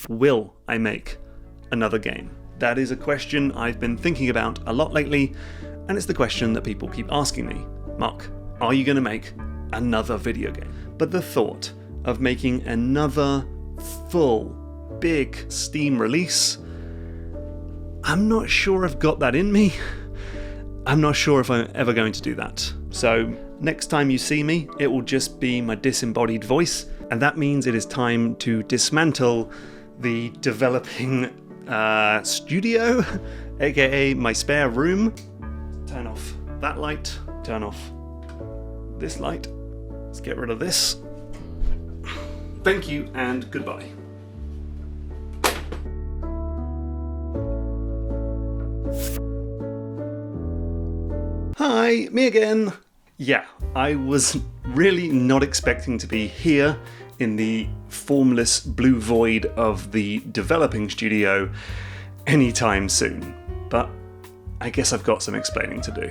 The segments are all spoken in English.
Will I make another game? That is a question I've been thinking about a lot lately, and it's the question that people keep asking me. Mark, are you going to make another video game? But the thought of making another full, big Steam release, I'm not sure I've got that in me. I'm not sure if I'm ever going to do that. So next time you see me, it will just be my disembodied voice, and that means it is time to dismantle the developing studio, aka my spare room. Turn off that light, turn off this light. Let's get rid of this. Thank you and goodbye. Hi, me again. Yeah, I was really not expecting to be here in the formless blue void of the developing studio anytime soon, but I guess I've got some explaining to do.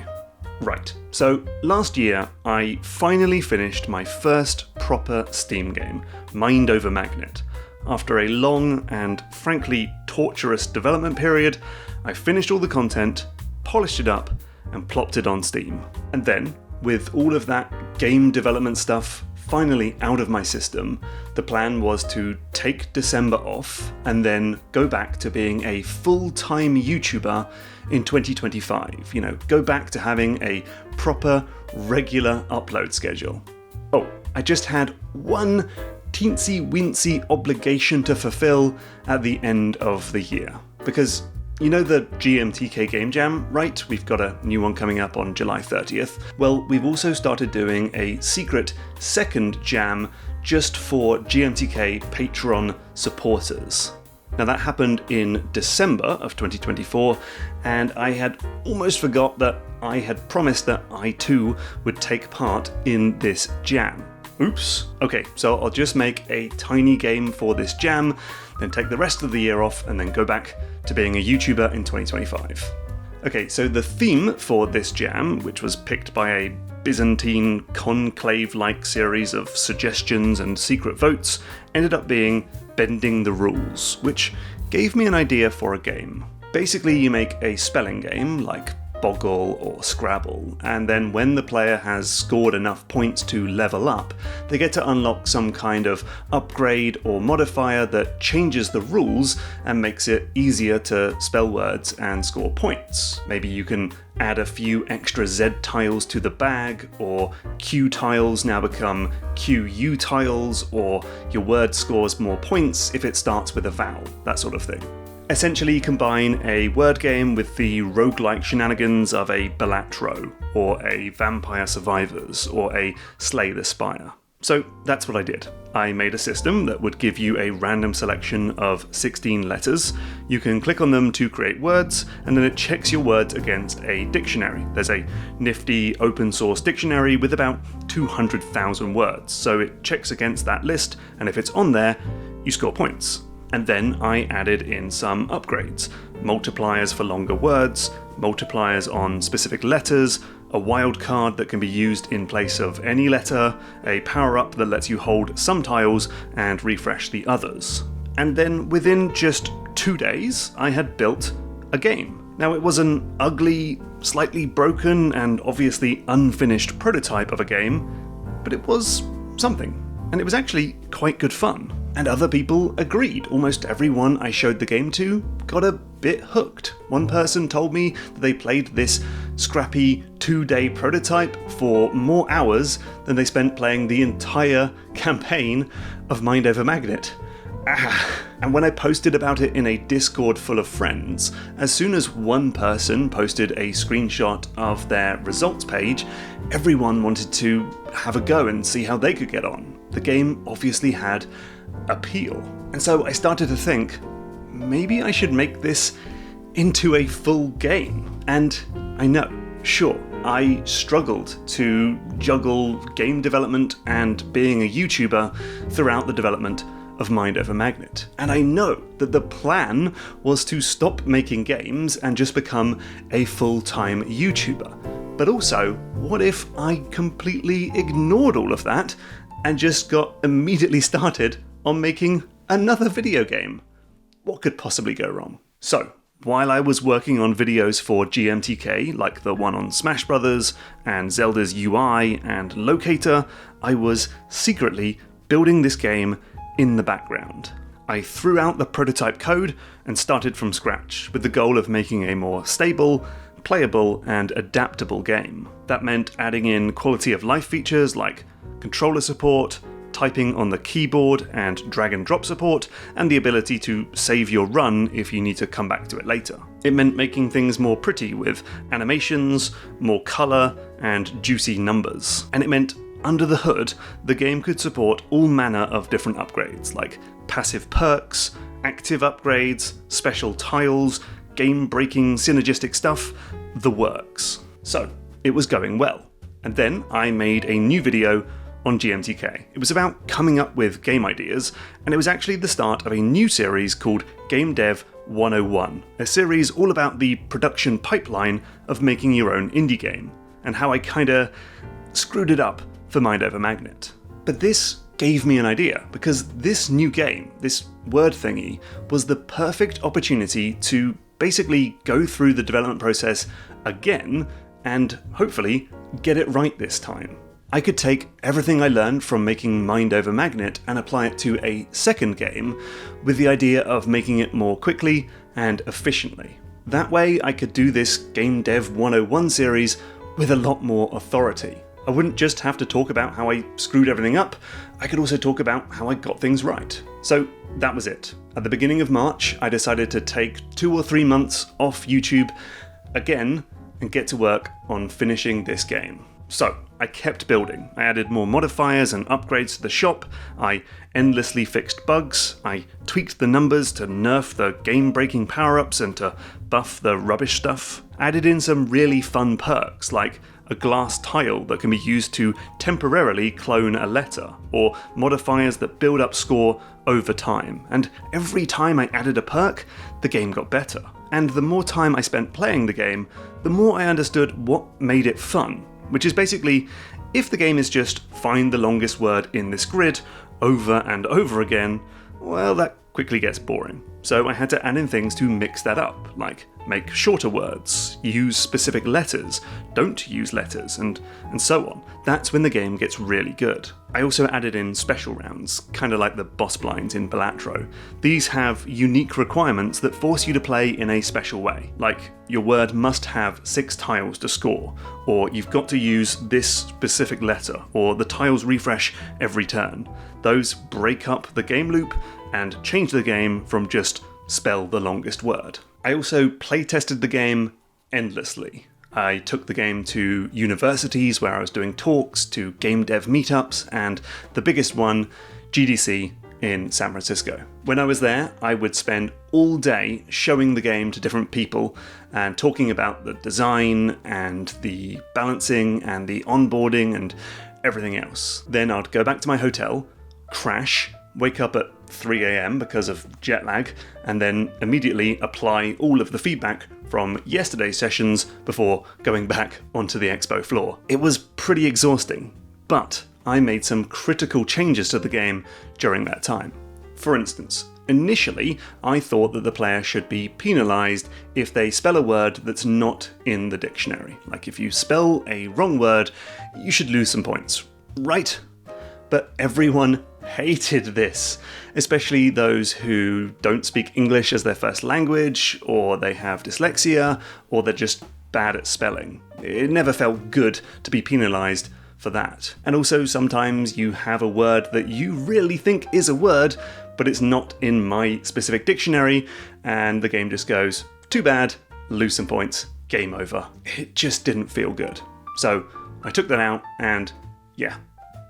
Right, so last year I finally finished my first proper Steam game, Mind Over Magnet. After a long and frankly torturous development period, I finished all the content, polished it up, and plopped it on Steam. And then, with all of that game development stuff finally out of my system, the plan was to take December off and then go back to being a full-time YouTuber in 2025. You know, go back to having a proper, regular upload schedule. Oh, I just had one teensy-weensy obligation to fulfill at the end of the year. Because you know the GMTK Game Jam, right? We've got a new one coming up on July 30th. Well, we've also started doing a secret second jam just for GMTK Patreon supporters. Now that happened in December of 2024, and I had almost forgot that I had promised that I too would take part in this jam. Oops. Okay, so I'll just make a tiny game for this jam, then take the rest of the year off, and then go back to being a YouTuber in 2025. Okay, so the theme for this jam, which was picked by a Byzantine conclave-like series of suggestions and secret votes, ended up being Bending the Rules, which gave me an idea for a game. Basically, you make a spelling game, like Boggle or Scrabble, and then when the player has scored enough points to level up, they get to unlock some kind of upgrade or modifier that changes the rules and makes it easier to spell words and score points. Maybe you can add a few extra Z tiles to the bag, or Q tiles now become QU tiles, or your word scores more points if it starts with a vowel, that sort of thing. Essentially combine a word game with the roguelike shenanigans of a Balatro, or a Vampire Survivors, or a Slay the Spire. So that's what I did. I made a system that would give you a random selection of 16 letters. You can click on them to create words, and then it checks your words against a dictionary. There's a nifty open source dictionary with about 200,000 words, so it checks against that list, and if it's on there, you score points. And then I added in some upgrades. Multipliers for longer words, multipliers on specific letters, a wildcard that can be used in place of any letter, a power-up that lets you hold some tiles and refresh the others. And then within just 2 days, I had built a game. Now it was an ugly, slightly broken and obviously unfinished prototype of a game, but it was something. And it was actually quite good fun. And other people agreed. Almost everyone I showed the game to got a bit hooked. One person told me that they played this scrappy 2-day prototype for more hours than they spent playing the entire campaign of Mind Over Magnet. And when I posted about it in a Discord full of friends, as soon as one person posted a screenshot of their results page, everyone wanted to have a go and see how they could get on. The game obviously had appeal. And so I started to think, maybe I should make this into a full game. And I know, sure, I struggled to juggle game development and being a YouTuber throughout the development of Mind Over Magnet. And I know that the plan was to stop making games and just become a full-time YouTuber. But also, what if I completely ignored all of that and just got immediately started on making another video game? what could possibly go wrong? So, while I was working on videos for GMTK, like the one on Smash Brothers and Zelda's UI and Locator, I was secretly building this game in the background. I threw out the prototype code and started from scratch, with the goal of making a more stable, playable, and adaptable game. That meant adding in quality of life features like controller support, typing on the keyboard and drag and drop support, and the ability to save your run if you need to come back to it later. It meant making things more pretty with animations, more colour, and juicy numbers. And it meant, under the hood, the game could support all manner of different upgrades, like passive perks, active upgrades, special tiles, game-breaking synergistic stuff, the works. So, it was going well. And then I made a new video on GMTK. It was about coming up with game ideas, and it was actually the start of a new series called Game Dev 101, a series all about the production pipeline of making your own indie game, and how I kinda screwed it up for Mind Over Magnet. But this gave me an idea, because this new game, this word thingy, was the perfect opportunity to basically go through the development process again, and hopefully get it right this time. I could take everything I learned from making Mind Over Magnet and apply it to a second game, with the idea of making it more quickly and efficiently. That way I could do this Game Dev 101 series with a lot more authority. I wouldn't just have to talk about how I screwed everything up, I could also talk about how I got things right. So that was it. At the beginning of March, I decided to take 2 or 3 months off YouTube again and get to work on finishing this game. So, I kept building. I added more modifiers and upgrades to the shop, I endlessly fixed bugs, I tweaked the numbers to nerf the game-breaking power-ups and to buff the rubbish stuff. I added in some really fun perks, like a glass tile that can be used to temporarily clone a letter, or modifiers that build up score over time. And every time I added a perk, the game got better. And the more time I spent playing the game, the more I understood what made it fun. Which is basically, if the game is just find the longest word in this grid over and over again, well, that quickly gets boring. So I had to add in things to mix that up, like make shorter words, use specific letters, don't use letters, and so on. That's when the game gets really good. I also added in special rounds, kind of like the boss blinds in Balatro. These have unique requirements that force you to play in a special way, like your word must have 6 tiles to score, or you've got to use this specific letter, or the tiles refresh every turn. Those break up the game loop and change the game from just spell the longest word. I also playtested the game endlessly. I took the game to universities where I was doing talks, to game dev meetups, and the biggest one, GDC in San Francisco. When I was there, I would spend all day showing the game to different people and talking about the design and the balancing and the onboarding and everything else. Then I'd go back to my hotel, crash, wake up at 3 a.m. because of jet lag, and then immediately apply all of the feedback from yesterday's sessions before going back onto the expo floor. It was pretty exhausting, but I made some critical changes to the game during that time. For instance, initially I thought that the player should be penalised if they spell a word that's not in the dictionary. Like if you spell a wrong word, you should lose some points, right? But everyone hated this, especially those who don't speak English as their first language, or they have dyslexia, or they're just bad at spelling. It never felt good to be penalised for that. And also sometimes you have a word that you really think is a word, but it's not in my specific dictionary, and the game just goes, too bad, lose some points, game over. It just didn't feel good. So I took that out, and yeah,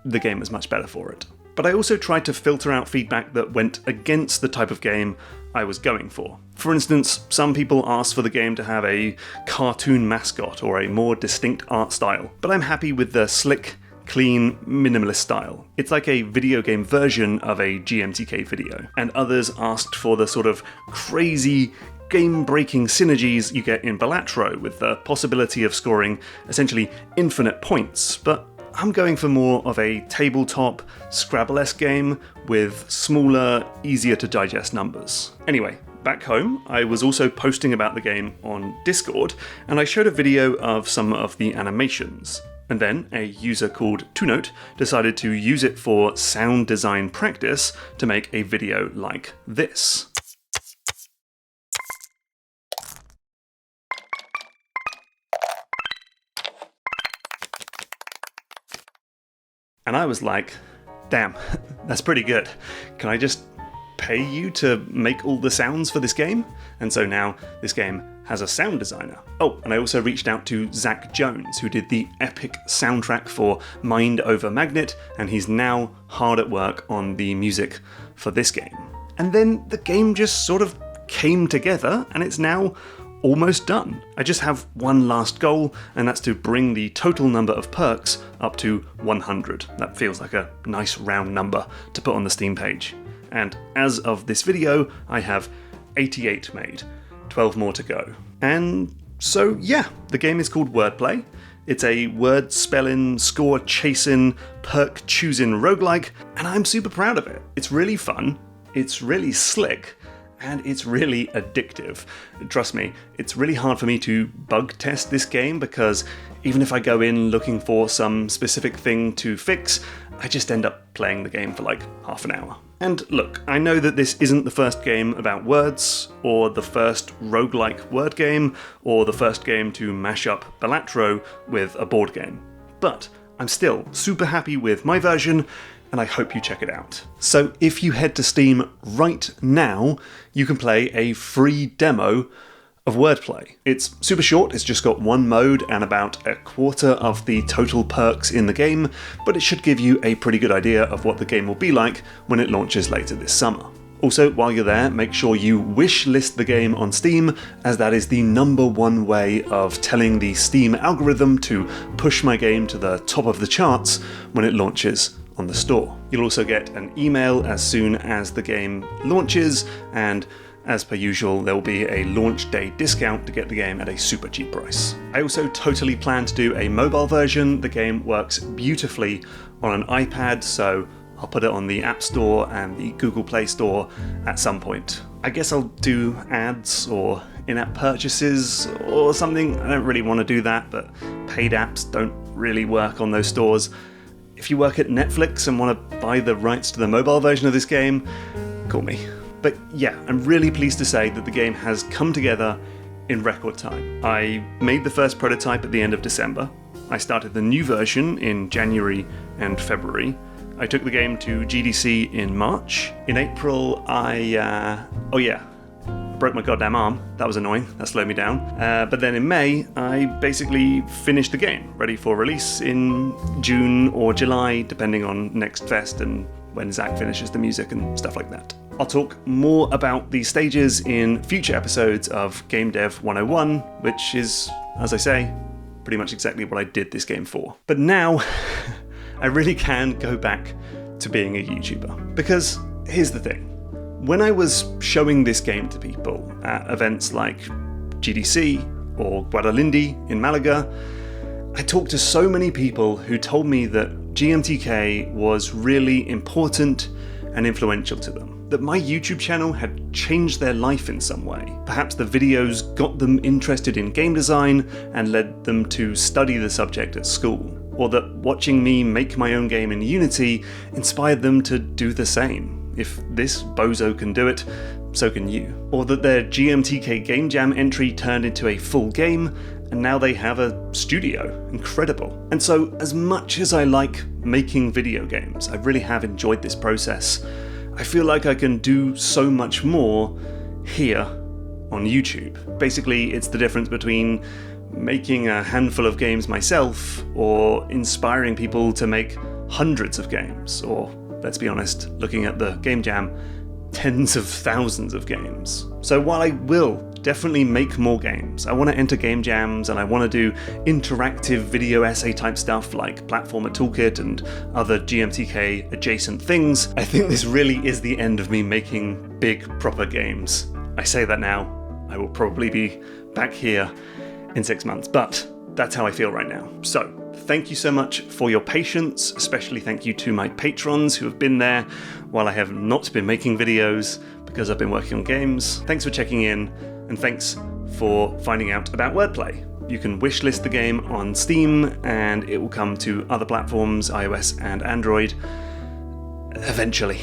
the game was much better for it. But I also tried to filter out feedback that went against the type of game I was going for. For instance, some people asked for the game to have a cartoon mascot or a more distinct art style, but I'm happy with the slick, clean, minimalist style. It's like a video game version of a GMTK video. And others asked for the sort of crazy, game-breaking synergies you get in Balatro, with the possibility of scoring essentially infinite points, but I'm going for more of a tabletop, Scrabble-esque game with smaller, easier to digest numbers. Anyway, back home, I was also posting about the game on Discord, and I showed a video of some of the animations. And then a user called Tunote decided to use it for sound design practice to make a video like this. And I was like, damn, that's pretty good. Can I just pay you to make all the sounds for this game? And so now this game has a sound designer. Oh, and I also reached out to Zach Jones, who did the epic soundtrack for Mind Over Magnet, and he's now hard at work on the music for this game. And then the game just sort of came together, and it's now almost done. I just have one last goal, and that's to bring the total number of perks up to 100. That feels like a nice round number to put on the Steam page. And as of this video, I have 88 made, 12 more to go. And so yeah, the game is called Wordplay. It's a word spelling, score chasing, perk choosing roguelike, and I'm super proud of it. It's really fun, it's really slick, and it's really addictive. Trust me, it's really hard for me to bug test this game because even if I go in looking for some specific thing to fix, I just end up playing the game for like half an hour. And look, I know that this isn't the first game about words, or the first roguelike word game, or the first game to mash up Balatro with a board game. But I'm still super happy with my version, and I hope you check it out. So if you head to Steam right now, you can play a free demo of Wordplay. It's super short, it's just got one mode and about a quarter of the total perks in the game, but it should give you a pretty good idea of what the game will be like when it launches later this summer. Also, while you're there, make sure you wishlist the game on Steam, as that is the #1 way of telling the Steam algorithm to push my game to the top of the charts when it launches on the store. You'll also get an email as soon as the game launches, and as per usual, there will be a launch day discount to get the game at a super cheap price. I also totally plan to do a mobile version. The game works beautifully on an iPad, so I'll put it on the App Store and the Google Play Store at some point. I guess I'll do ads or in-app purchases or something. I don't really want to do that, but paid apps don't really work on those stores. If you work at Netflix and want to buy the rights to the mobile version of this game, call me. But yeah, I'm really pleased to say that the game has come together in record time. I made the first prototype at the end of December. I started the new version in January and February. I took the game to GDC in March. In April, I broke my goddamn arm. That was annoying. That slowed me down. But then in May, I basically finished the game, ready for release in June or July, depending on Next Fest and when Zach finishes the music and stuff like that. I'll talk more about these stages in future episodes of Game Dev 101, which is, as I say, pretty much exactly what I did this game for. But now, I really can go back to being a YouTuber. Because here's the thing. When I was showing this game to people at events like GDC or Guadalindi in Malaga, I talked to so many people who told me that GMTK was really important and influential to them. That my YouTube channel had changed their life in some way. Perhaps the videos got them interested in game design and led them to study the subject at school. Or that watching me make my own game in Unity inspired them to do the same. If this bozo can do it, so can you. Or that their GMTK Game Jam entry turned into a full game, and now they have a studio. Incredible. And so, as much as I like making video games, I really have enjoyed this process, I feel like I can do so much more here on YouTube. Basically, it's the difference between making a handful of games myself or inspiring people to make hundreds of games, or, let's be honest, looking at the Game Jam, tens of thousands of games. So while I will definitely make more games, I want to enter game jams and I want to do interactive video essay type stuff like Platformer Toolkit and other GMTK adjacent things, I think this really is the end of me making big proper games. I say that now, I will probably be back here in 6 months, but that's how I feel right now. So Thank you so much for your patience, especially thank you to my patrons who have been there while I have not been making videos because I've been working on games. Thanks for checking in, and thanks for finding out about Wordplay. You can wishlist the game on Steam, and it will come to other platforms, iOS and Android, eventually.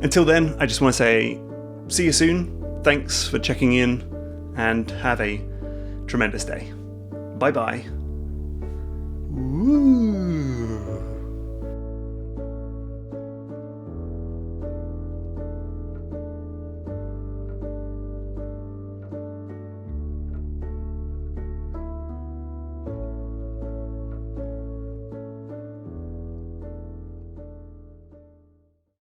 Until then, I just want to say, see you soon, thanks for checking in, and have a tremendous day. Bye-bye. Ooh.